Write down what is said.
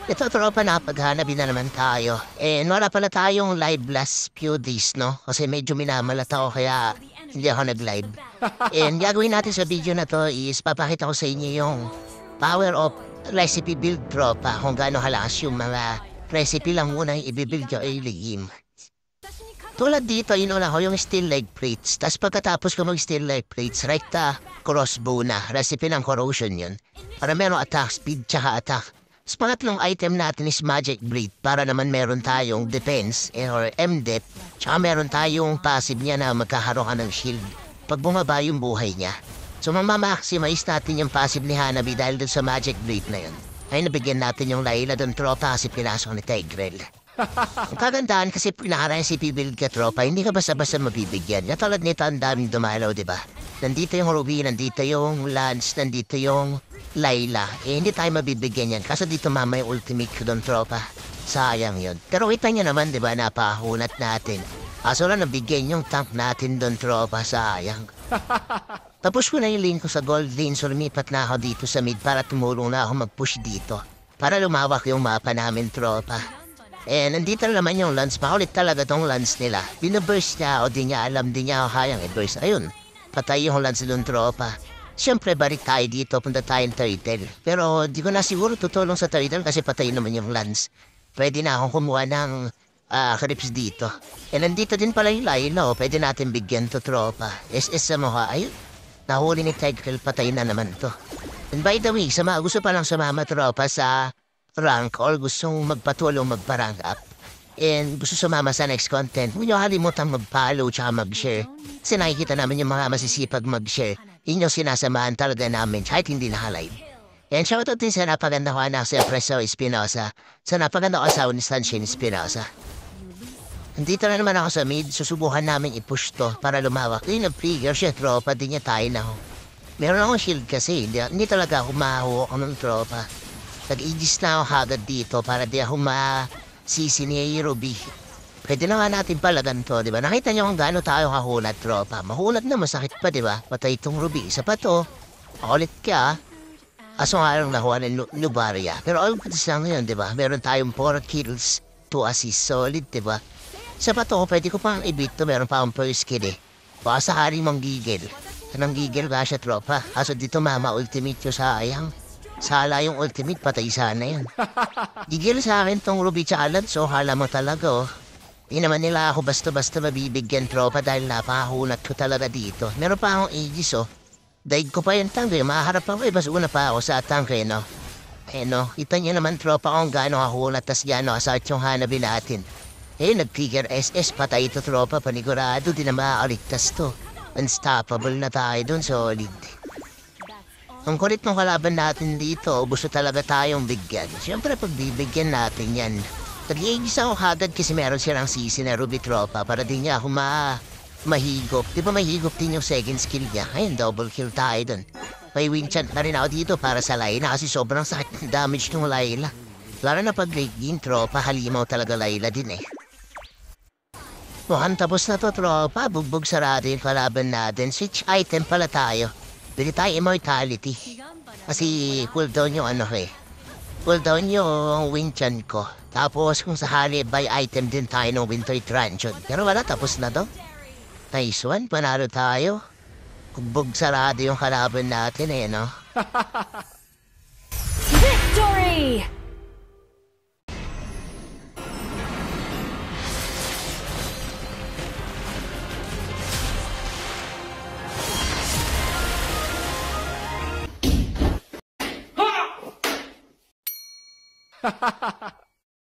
Ito tropa na paghanapin na naman tayo. Wala pala tayong live last few days, no? Kasi medyo minamalat ako kaya hindi ako nag-live. Gagawin natin sa video na to is papakita ko sa inyo yung power of recipe build tropa. Kung gaano halakas yung mga recipe lang muna yung ibibuild yung alien. Tulad dito, inuna ko yung steel leg plates. Tapos pagkatapos ko mag-steel leg plates, right crossbow na. Recipe ng corrosion yun. Para meron attack speed tsaka attack. Sa pangatlong item natin is Magic Blade para naman meron tayong defense or MDEP tsaka meron tayong passive niya na magkakaroon ka ng shield pag bumaba yung buhay niya. So mamamaximize natin yung passive ni Hanabi dahil dun sa Magic Blade na yun. Ay nabigyan natin yung Layla dun tropa kasi pinasok ni Tigrel. Ang kagandahan kasi pinakaran si build ka tropa, hindi ka basta-basta mabibigyan. Katulad nito ang daming dumalaw, di ba? Nandito yung Ruby, nandito yung Lance, nandito yung Layla. Hindi tayo mabibigyan yan. Kaso dito mama yung ultimate ko doon, tropa. Sayang yun. Pero kita nyo naman, di ba, napahunat natin. Kaso lang nabigyan yung tank natin doon, tropa. Sayang. Tapos ko na yung lane ko sa gold lane, so lumipat na ako dito sa mid para tumulong na ako mag-push dito. Para lumawak yung mapa namin, tropa. Nandito naman yung Lance. Makulit talaga tong Lance nila. Binaburst niya o di niya alam, di niya kayang i-burst. Ayun, patay yung Lance doon, tropa. Siyempre, balik tayo dito, punta tayong turtle. Pero di ko na siguro tutulong sa turtle kasi patay naman yung Lance. Pwede na akong kumuha ng creeps dito. Nandito din pala yung Lilo. Pwede natin bigyan to, tropa. SS sa mukha. Ayun, nahuli ni Tigrel, patay na naman to. And by the way, gusto pa lang sumama, tropa, sa rank or gustong magpatulong magpa-rank up. Gusto sumama sa next content, huwag niyo kalimutan mag-follow tsaka mag-share. Kasi nakikita namin yung mga masisipag mag-share. Yun yung sinasamahan talaga namin kahit hindi naka-live. Shoutout din sa napaganda ko anak si Preso Espinosa. Sa napaganda ko asawa ni Sunshine Espinosa. Nandito na naman ako sa mid, susubukan namin i-push to para lumawak. Yung nag-trigger siya, tropa, di niya tayo na ako. Meron akong shield kasi, hindi talaga ako mahahuwa ng tropa. Nag-aegis na ako agad dito para di ako masisi ni Ruby. Pwede na nga natin palagan to, di ba? Nakita niyo kung gaano tayo kahulat, tropa. Mahulat na, masakit pa, di ba? Patay itong Ruby. Isa pa to. Makulit ka. Aso nga lang nakuha ng Nubaria. Pero all goods lang ngayon, di ba? Meron tayong 4 kills, 2 assists. Solid, di ba? Isa pa to, pwede ko pang i-beat to. Meron pa akong first kill, eh. Baka sakali mong gigil. Anong gigil ba siya, tropa? Kaso dito, mama, ultimate ko sayang. Sala yung ultimate, patay sana yan. Gigil sa akin tong Ruby Challenge, so hala mo talaga, oh. Hindi naman nila ako basta-basta mabibigyan, tropa, dahil napakahunat ko talaga dito. Meron pa akong aegis, oh. Daig ko pa yung tank, eh. Maharap ako, eh. Mas una pa ako sa tank, eh, no? No? Kita niyo naman, tropa, kung gaano kahunat, tas gano'ng asart yung Hanabi natin. Nag-trigger SS, patay ito, tropa, panigurado, di na maaaligtas to. Unstoppable na tayo dun, solid. Ang kulit ng kalaban natin dito, gusto talaga tayong bigyan. Siyempre, pagbibigyan natin yan. Nag-iigis ako agad kasi meron silang sisi na Ruby tropa para di niya ako mahigop. Di ba mahigop din yung second skill niya? Ayun, double kill tayo dun. May win chant na rin ako dito para sa Layla kasi sobrang sakit ng damage ng Layla. Lalo na pag late game tropa, halimaw talaga Layla din eh. Mukhang tapos na to tropa, bugbog sarado yung kalaban natin. Switch item pala tayo. Bili tayo immortality. Kasi cooldown yung cooldown yung winchan ko. Tapos kung sakali buy item din tayo ng winter truncheon. Pero wala, tapos na to. Nice one, panalo tayo. Kumbog sarado yung kalaban natin eh, no? Victory! Ha ha ha ha!